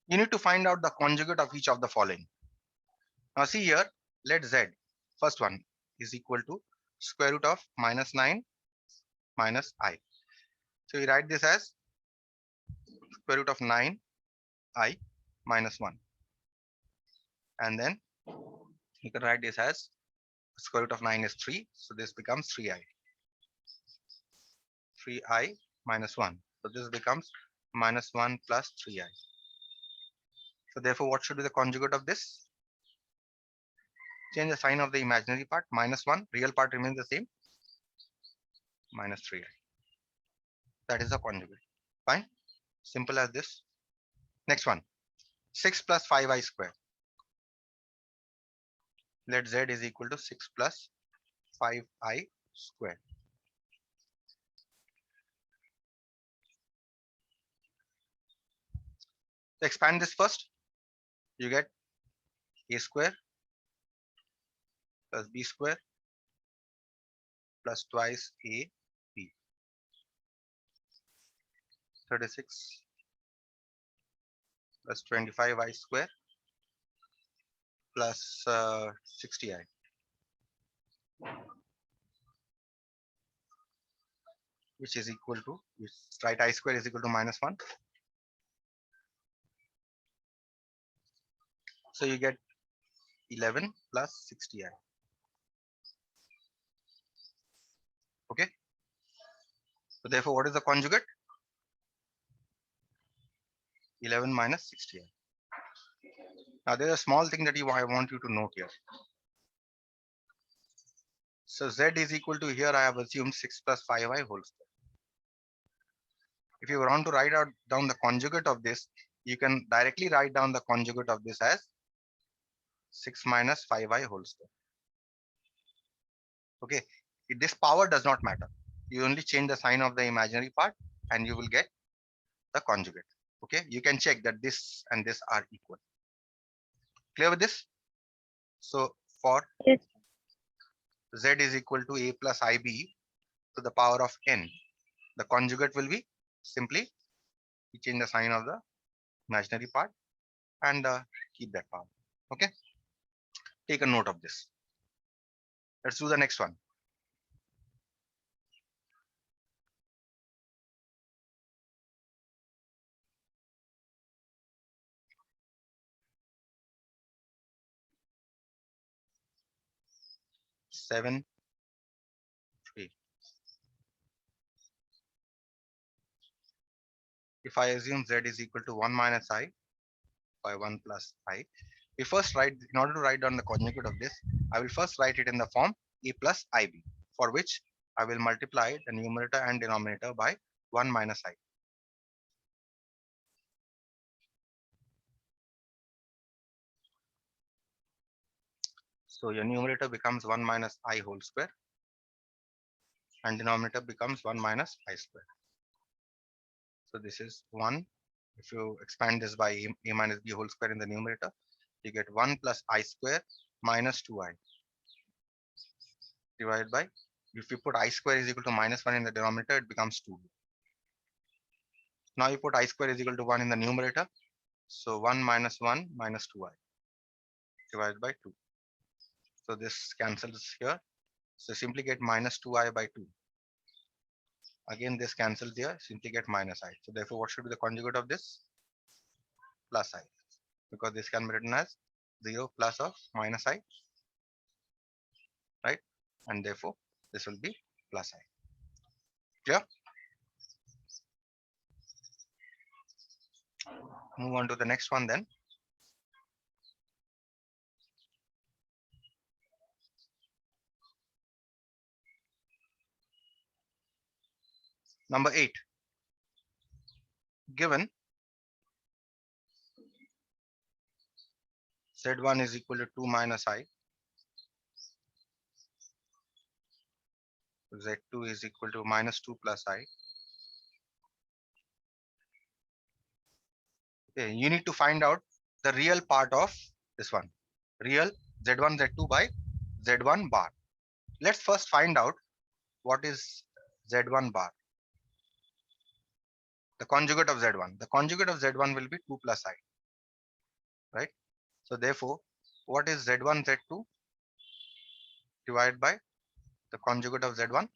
You need to find out the conjugate of each of the following. Now see here, let z, first one, is equal to square root of minus 9 minus I. So we write this as square root of 9 I minus 1. And then you can write this as square root of 9 is 3. So this becomes 3i. 3i minus 1. So this becomes minus 1 plus 3i. So therefore, what should be the conjugate of this? Change the sign of the imaginary part. Minus 1. Real part remains the same. Minus 3i. That is the conjugate. Fine. Simple as this. Next one. 6 plus 5i square. Let z is equal to 6 plus 5i square. So expand this first. You get a square plus b square plus twice a b. 36 plus 25i square plus 60i. Which is equal to, write I square is equal to minus 1. So you get 11 plus 60i. Okay. So therefore, what is the conjugate? 11 minus 60i. Now there's a small thing that I want you to note here. So z is equal to, here I have assumed 6 plus 5i whole square. If you want to write down the conjugate of this, you can directly write down the conjugate of this as 6 minus 5i whole square. Okay. This power does not matter. You only change the sign of the imaginary part and you will get the conjugate. Okay. You can check that this and this are equal. Clear with this? So for Yes. z is equal to a plus ib to the power of n, the conjugate will be simply you change the sign of the imaginary part and keep that power. Okay. Take a note of this. Let's do the next one. Seven, 3. If I assume z is equal to 1 minus I by 1 plus I, we first write, in order to write down the conjugate of this, I will first write it in the form a plus ib, for which I will multiply the numerator and denominator by 1 minus I. So your numerator becomes 1 minus I whole square and denominator becomes 1 minus I square. So this is 1. If you expand this by a minus b whole square in the numerator, you get 1 plus I square minus 2i divided by, if you put I square is equal to minus 1 in the denominator, it becomes 2. Now you put I square is equal to 1 in the numerator. So 1 minus 1 minus 2i divided by 2. So this cancels here. So simply get minus 2i by 2. Again, this cancels here, simply get minus I. So therefore, what should be the conjugate of this? Plus I. Because this can be written as 0 plus of minus I, right? And therefore, this will be plus I. Clear? Move on to the next one then. Number 8. Given z1 is equal to 2 minus I, z2 is equal to minus 2 plus I. Okay, you need to find out the real part of this one. Real z1, z2 by z1 bar. Let's first find out what is z1 bar. The conjugate of z1. The conjugate of z1 will be 2 plus I. right? So therefore, what is Z1, Z2 divided by the conjugate of Z1?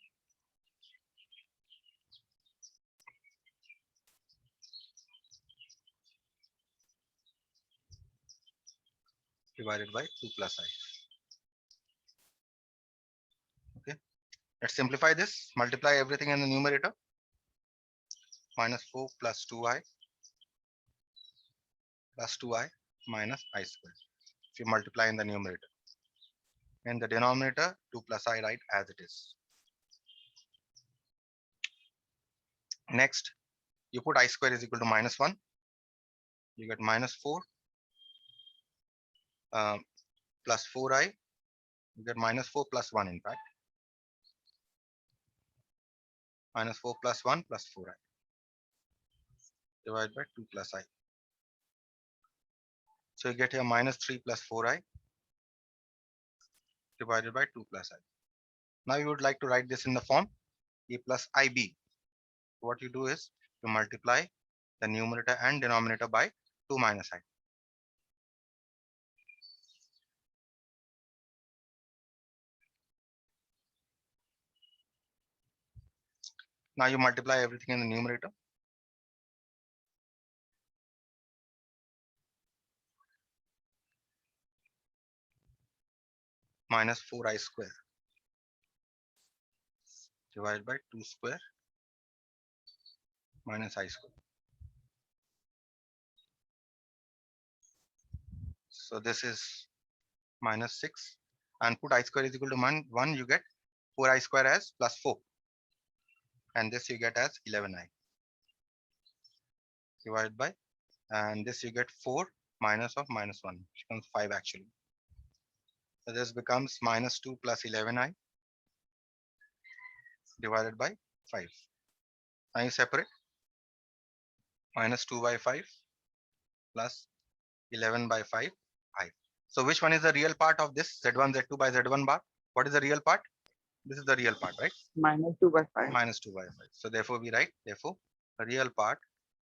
Divided by 2 plus I. Okay, let's simplify this. Multiply everything in the numerator. Minus 4 plus 2I plus 2I minus I squared. If you multiply in the numerator. In the denominator, 2 plus I, write as it is. Next, you put I square is equal to minus 1. You get minus 4 plus 4I. You get minus 4 plus 1 in fact. Minus 4 plus 1 plus 4I. Divided by 2 plus I. So you get here minus 3 plus 4I divided by 2 plus I. Now you would like to write this in the form A plus IB. What you do is you multiply the numerator and denominator by 2 minus I. Now you multiply everything in the numerator. Minus 4I square divided by 2 square minus I square. So this is minus 6 and put I square is equal to 1, you get 4I square as plus 4 and this you get as 11I divided by, and this you get 4 minus of minus 1, which becomes 5 actually. So this becomes minus 2 plus 11I divided by 5. Now you separate minus 2 by 5 plus 11 by 5 I. So which one is the real part of this Z1 Z2 by Z1 bar? What is the real part? This is the real part, right? Minus 2 by 5. Minus 2 by 5. So therefore we write, therefore the real part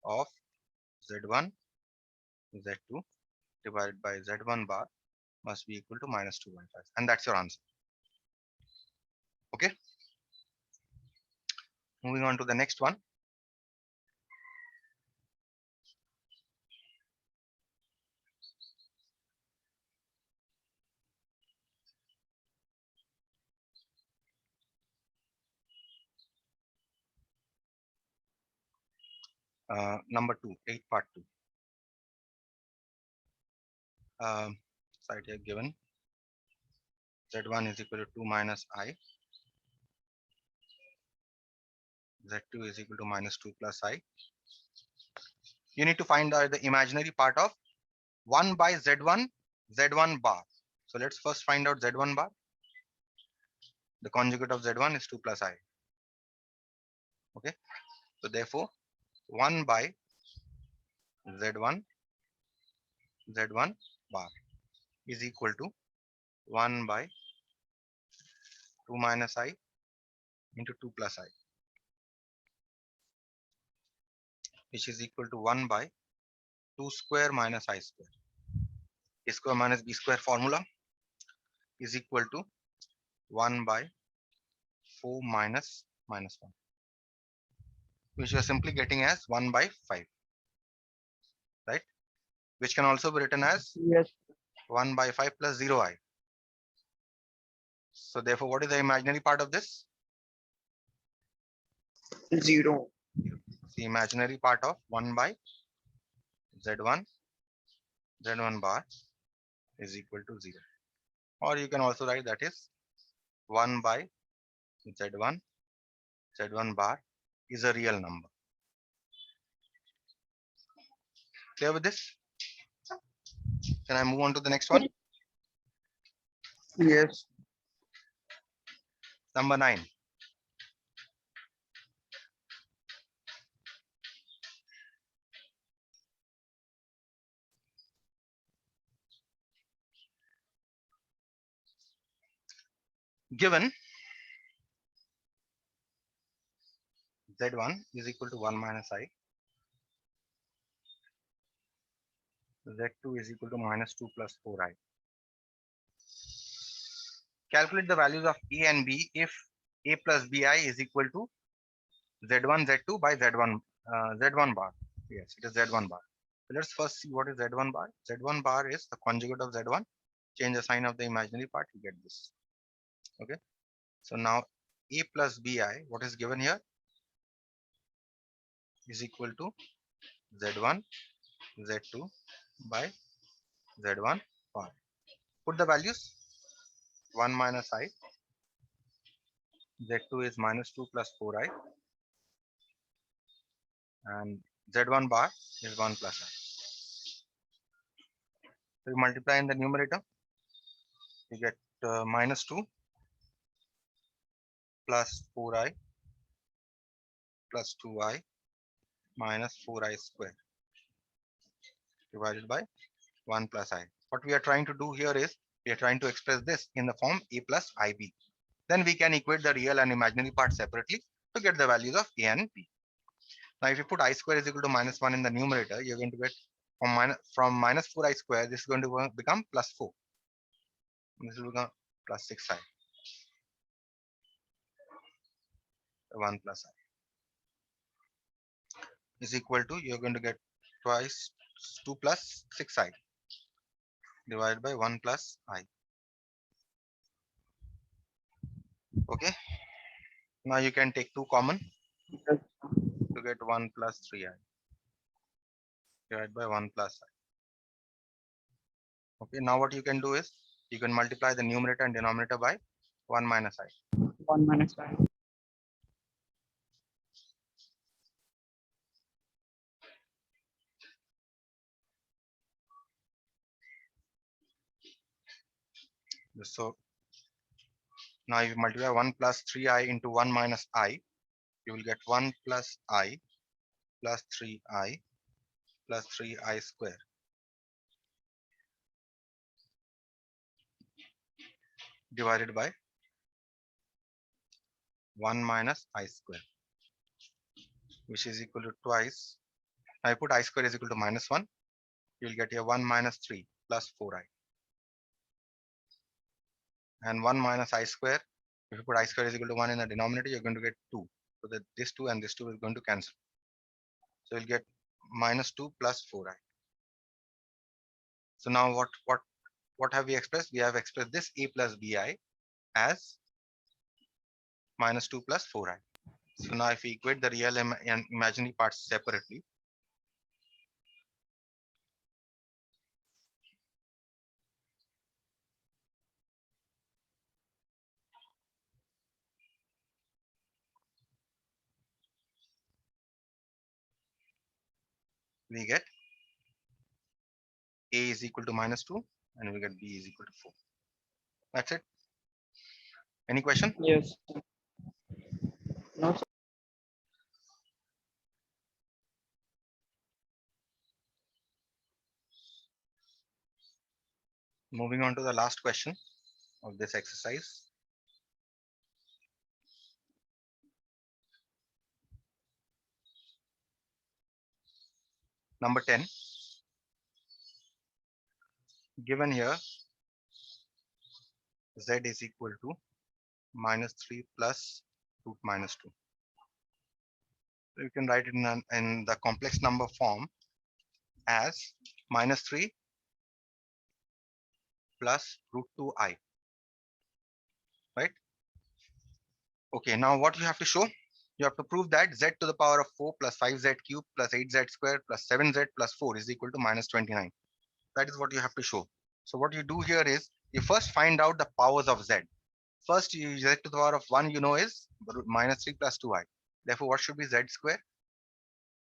of Z1 Z2 divided by Z1 bar must be equal to minus 2 by 5, and that's your answer. Okay, moving on to the next one. Number 2, 8 part 2. Side here given Z1 is equal to 2 minus I, Z2 is equal to minus 2 plus I. You need to find out the imaginary part of 1 by Z1, Z1 bar. So let's first find out Z1 bar. The conjugate of Z1 is 2 plus I. Okay, so therefore 1 by Z1, Z1 bar is equal to 1 by 2 minus I into 2 plus I, which is equal to 1 by 2 square minus I square. A square minus B square formula is equal to 1 by 4 minus minus 1, which you are simply getting as 1 by 5, right? Which can also be written as Yes. 1 by 5 plus 0I. So therefore, what is the imaginary part of this? 0. The imaginary part of 1 by Z1, Z1 bar is equal to 0. Or you can also write that is 1 by Z1, Z1 bar is a real number. Clear with this? Can I move on to the next one? Yes. Number 9. Given Z1 is equal to 1 minus I, Z2 is equal to minus 2 plus 4i. Calculate the values of A and B if A plus BI is equal to Z1, Z2 by Z1, Z1 bar. Yes, it is Z1 bar. So let's first see what is Z1 bar. Z1 bar is the conjugate of Z1. Change the sign of the imaginary part, you get this. Okay. So now A plus BI, what is given here, is equal to Z1, Z2 by Z1 bar. Put the values 1 minus I, Z2 is minus 2 plus 4i, and Z1 bar is 1 plus I. So you multiply in the numerator, you get minus 2 plus 4i plus 2i minus 4i square divided by 1 plus I. What we are trying to do here is we are trying to express this in the form A plus IB. Then we can equate the real and imaginary parts separately to get the values of A and B. Now if you put I square is equal to minus 1 in the numerator, you're going to get from minus 4i square, this is going to become plus 4. This will become plus 6i. 1 plus I is equal to, you're going to get twice 2 plus 6i divided by 1 plus I. Okay. Now you can take 2 common Yes. to get 1 plus 3i divided by 1 plus I. Okay. Now what you can do is you can multiply the numerator and denominator by 1 minus I. 1 minus I. So now if you multiply 1 plus 3i into 1 minus I, you will get 1 plus I plus 3i plus 3i square divided by 1 minus I square, which is equal to twice. Now I put I square is equal to minus 1. You will get here 1 minus 3 plus 4i. And 1 minus I square, if you put I square is equal to 1 in the denominator, you're going to get 2. So that this 2 and this 2 is going to cancel. So you'll get minus 2 plus 4i. So now what have we expressed? We have expressed this A plus BI as minus 2 plus 4i. So now if we equate the real and imaginary parts separately, we get A is equal to minus 2 and we get B is equal to 4. That's it. Any question? Yes. No, sir. Moving on to the last question of this exercise. Number 10. Given here, Z is equal to minus 3 plus root minus 2. So you can write it in the complex number form as minus 3 plus root 2i, right? Okay, now what you have to show? You have to prove that z to the power of 4 plus 5z cube plus 8z squared plus 7z plus 4 is equal to minus 29. That is what you have to show. So what you do here is you first find out the powers of z. First, you z to the power of 1 you know is minus 3 plus 2i. Therefore, what should be z square?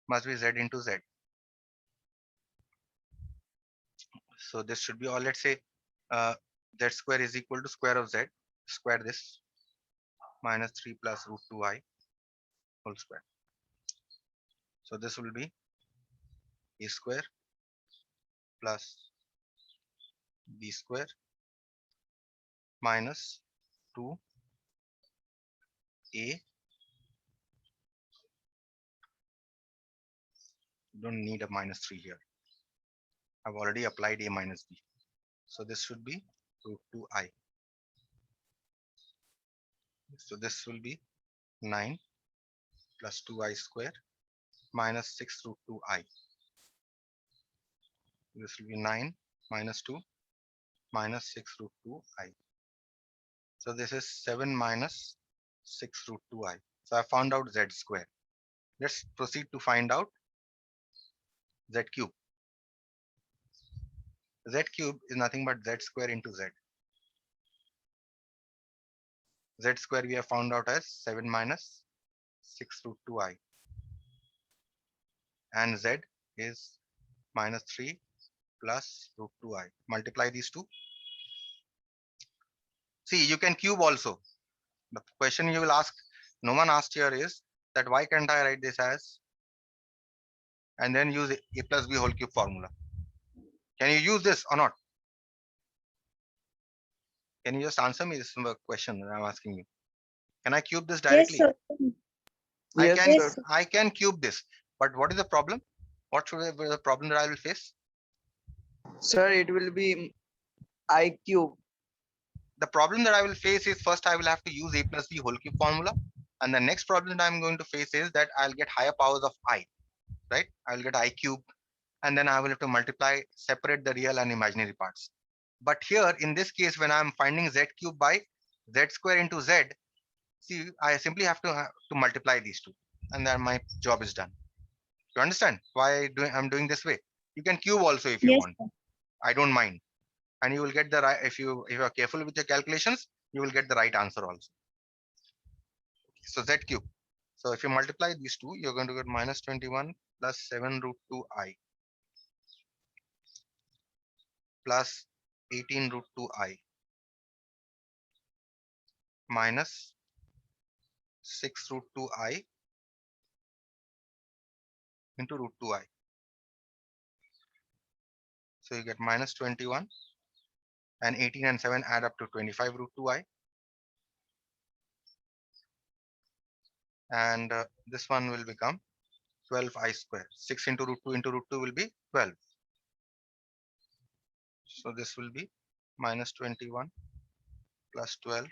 Must be z into z. So this should be, or let's say z square is equal to square of z. Square this minus 3 plus root 2i whole square. So this will be a square plus b square minus 2a don't need a minus 3 here I've already applied a minus b. So this should be root 2i. So this will be 9 plus 2i square minus 6 root 2i. This will be 9 minus 2 minus 6 root 2i. So this is 7 minus 6 root 2i. So I found out z square. Let's proceed to find out z cube. Z cube is nothing but z square into z. Z square we have found out as 7 minus 6 root 2i. And z is minus 3 plus root 2i. Multiply these two. See, you can cube also. The question you will ask, no one asked here is that why can't I write this as and then use a plus b whole cube formula? Can you use this or not? Can you just answer me this question that I'm asking you? Can I cube this Yes, directly? sir. Yes, Yes, sir. sir. I can cube this, but what is the problem? What should be the problem that I will face? Sir, it will be I cube. The problem that I will face is first I will have to use a plus b whole cube formula, and the next problem that I'm going to face is that I'll get higher powers of I, right? I will get I cube, and then I will have to multiply, separate the real and imaginary parts. But here in this case, when I'm finding z cube by z square into z, see, I simply have to multiply these two, and then my job is done. You understand why I'm doing this way? You can cube also if you Yes, want. sir. I don't mind, and you will get the right. If you are careful with your calculations, you will get the right answer also. So z cube. So if you multiply these two, you're going to get minus 21 plus 7 root 2i plus 18 root 2i minus 6 root 2i into root 2i. So you get minus 21 and 18 and 7 add up to 25 root 2i. And this one will become 12i square. 6 into root 2 will be 12. So this will be minus 21 plus 12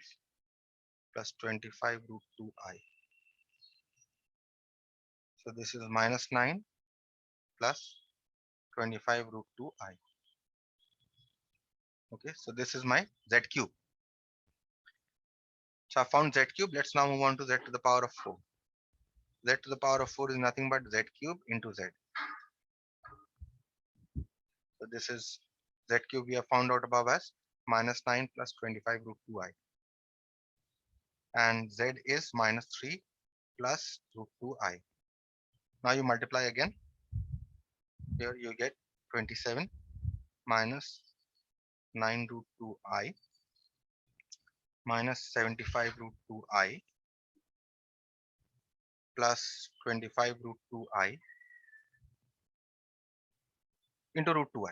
plus 25 root 2i. So this is minus 9 plus 25 root 2i. Okay, so this is my z cube. So I found z cube. Let's now move on to z to the power of 4. Z to the power of 4 is nothing but z cube into z. So this is z cube we have found out above as minus 9 plus 25 root 2i. And z is minus 3 plus root 2i. Now you multiply again. Here you get 27 minus 9 root 2i minus 75 root 2i plus 25 root 2i into root 2i.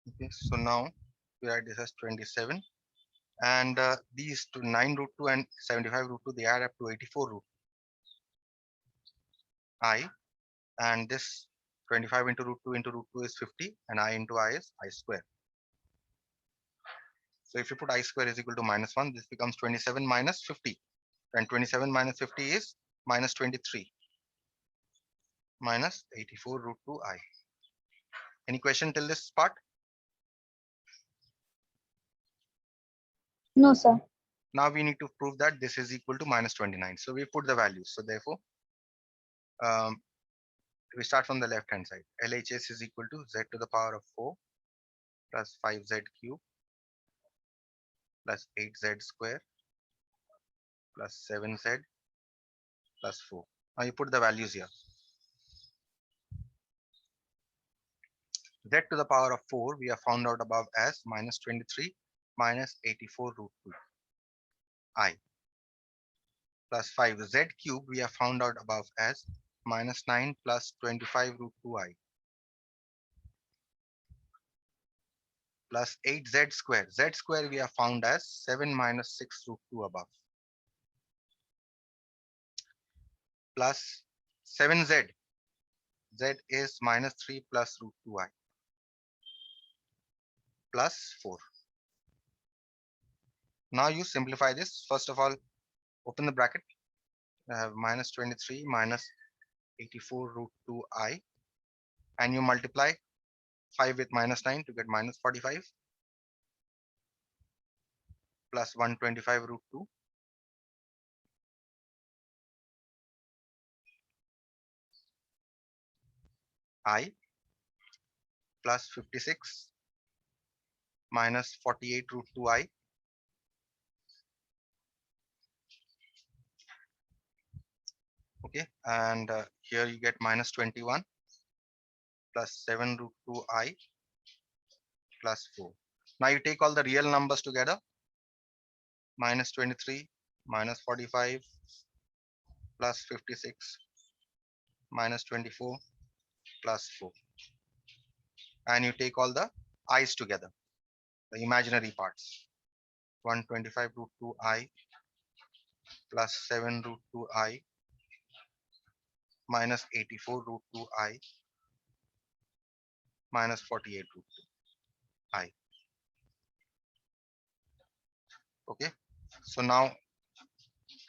Okay, so now we write this as 27, and these two 9 root 2 and 75 root 2, they add up to 84 root I, and this 25 into root 2 is 50, and I into I is I square. So if you put I square is equal to minus 1, this becomes 27 minus 50, and 27 minus 50 is minus 23 minus 84 root 2i. Any question till this part? No, sir. Now we need to prove that this is equal to minus 29. So we put the values. So therefore, we start from the left hand side. LHS is equal to z to the power of 4 plus 5z cube plus 8z square plus 7z plus 4. Now you put the values here. Z to the power of 4 we have found out above as minus 23 minus 84 root 2 I plus 5z cube we have found out above as minus 9 plus 25 root 2i plus 8z square. Z square we have found as 7 minus 6 root 2 above plus 7z. Z is minus 3 plus root 2i plus 4. Now you simplify this. First of all, open the bracket. I have minus 23 minus 84 root 2i, and you multiply 5 with minus 9 to get minus 45 plus 125 root 2 I plus 56 minus 48 root 2i. Okay, and here you get minus 21 plus 7 root 2i plus 4. Now you take all the real numbers together. Minus 23 minus 45 plus 56 minus 24 plus 4. And you take all the i's together, the imaginary parts. 125 root 2i plus 7 root 2i minus 84 root 2i minus 48 root 2i. Okay, so now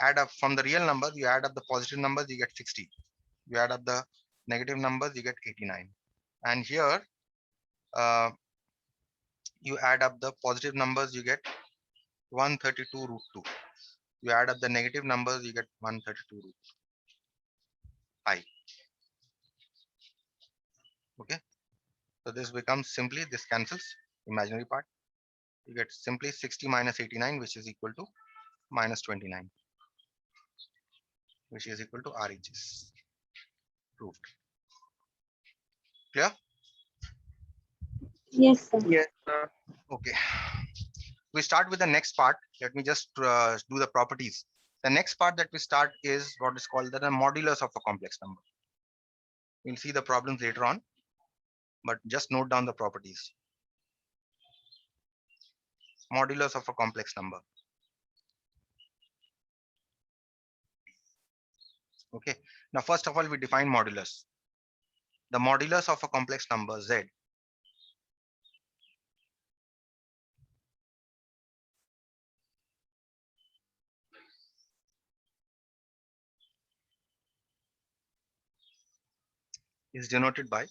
add up from the real numbers. You add up the positive numbers, you get 60. You add up the negative numbers, you get 89. And here you add up the positive numbers, you get 132 root 2. You add up the negative numbers, you get 132 root I. Okay, so this becomes simply, this cancels imaginary part. You get simply 60 minus 89, which is equal to minus 29, which is equal to RHS. Proved. Clear? Yes, sir. Yes, sir. Okay. We start with the next part. Let me just do the properties. The next part that we start is what is called the modulus of a complex number. We'll see the problems later on, but just note down the properties. Modulus of a complex number. Okay. Now, first of all, we define modulus. The modulus of a complex number Z is denoted by,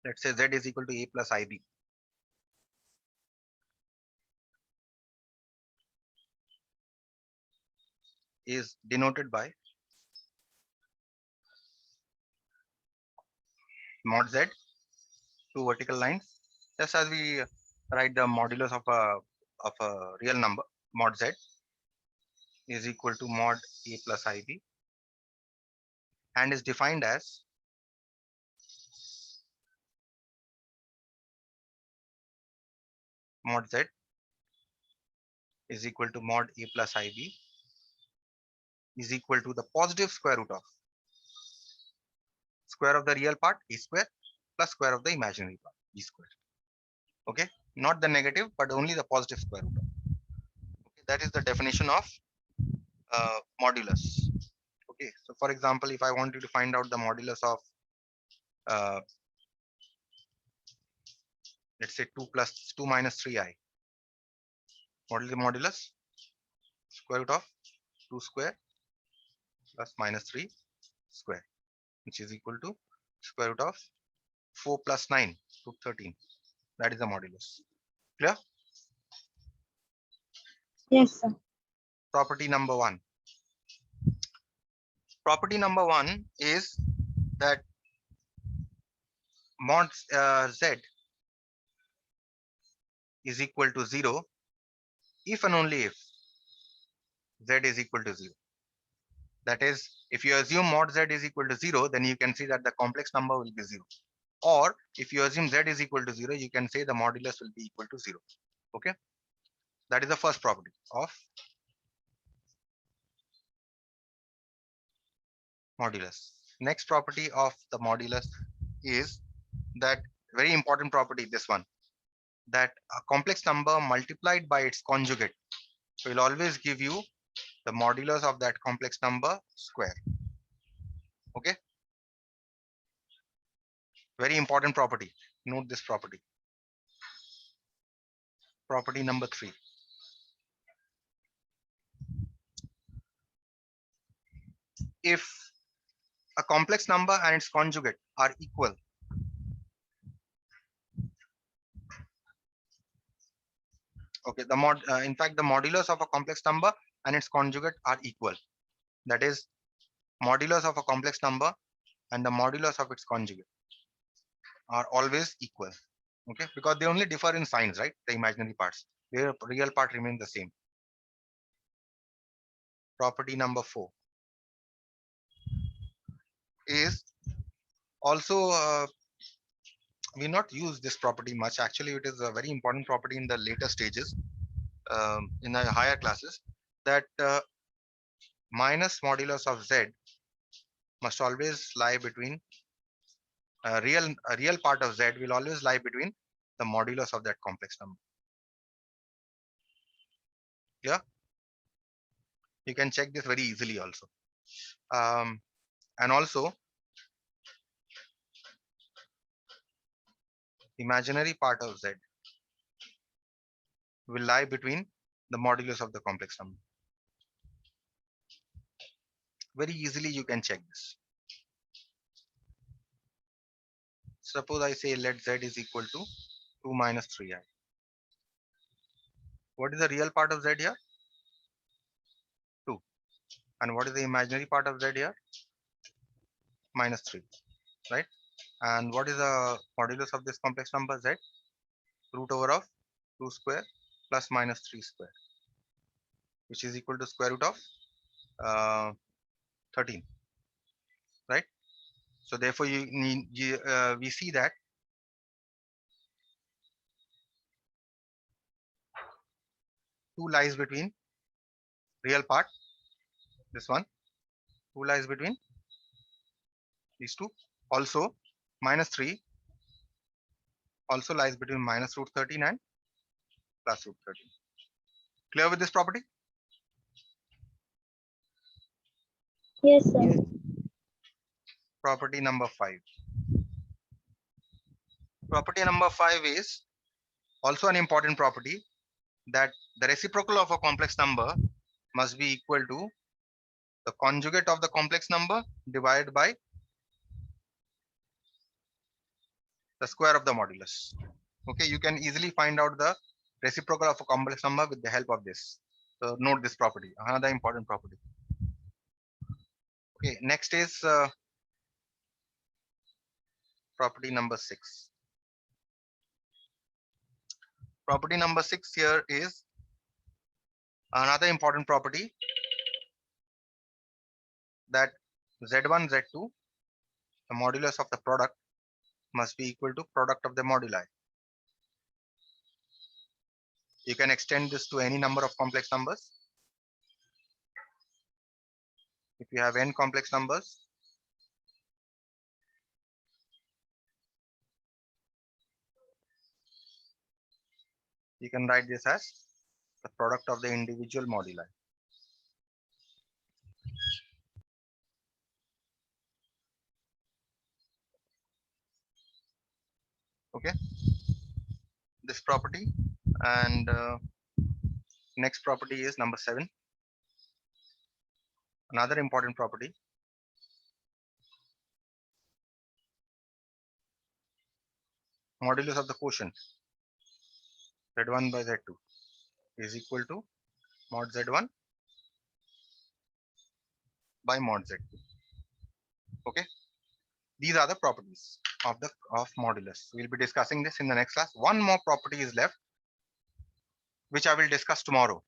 let's say Z is equal to A plus IB. Is denoted by mod Z, two vertical lines, just as we write the modulus of a real number. Mod Z is equal to mod A plus IB, and is defined as mod Z is equal to mod A plus IB is equal to the positive square root of square of the real part A square plus square of the imaginary part B square. Okay, not the negative, but only the positive square root of. Okay, that is the definition of modulus. Okay, so for example, if I want you to find out the modulus of let's say 2 minus 3i, what is the modulus? Square root of 2 square plus minus 3 square, which is equal to square root of 4 plus 9 to 13. That is the modulus. Clear? Yes, sir. Property number 1. Property number 1 is that mod Z is equal to 0 if and only if Z is equal to 0. That is, if you assume mod Z is equal to 0, then you can see that the complex number will be 0. Or if you assume Z is equal to 0, you can say the modulus will be equal to 0. Okay, that is the first property of modulus. Next property of the modulus is that very important property, this one, that a complex number multiplied by its conjugate will always give you the modulus of that complex number square. Okay. Very important property. Note this property. Property number 3. If a complex number and its conjugate are equal, okay, in fact, the modulus of a complex number and its conjugate are equal. That is, modulus of a complex number and the modulus of its conjugate are always equal. Okay, because they only differ in signs, right? The imaginary parts. Their real part remains the same. Property number 4 is also we not use this property much. Actually, it is a very important property in the later stages, in the higher classes, that minus modulus of z must always lie between a real part of z will always lie between the modulus of that complex number. Yeah, you can check this very easily also. And also, imaginary part of z will lie between the modulus of the complex number. Very easily you can check this. Suppose I say let z is equal to 2 minus 3i. What is the real part of z here? 2. And what is the imaginary part of z here? Minus 3, right? And what is the modulus of this complex number z? Root over of 2 square plus minus 3 square, which is equal to square root of 13, right? So therefore we see that two lies between real part, this one, 2 lies between these two. Also minus 3 also lies between minus root 13 and plus root 13. Clear with this property? Yes, sir. Yes. Property number 5. Property number 5 is also an important property, that the reciprocal of a complex number must be equal to the conjugate of the complex number divided by the square of the modulus. Okay, you can easily find out the reciprocal of a complex number with the help of this. So note this property, another important property. Okay, next is property number 6. Property number 6 here is another important property, that z1, z2, the modulus of the product must be equal to product of the moduli. You can extend this to any number of complex numbers. If you have n complex numbers, you can write this as the product of the individual moduli. Okay, this property, and next property is number 7. Another important property, modulus of the quotient z1 by z2 is equal to mod z1 by mod z2. Okay, these are the properties of modulus. We'll be discussing this in the next class. One more property is left, which I will discuss tomorrow.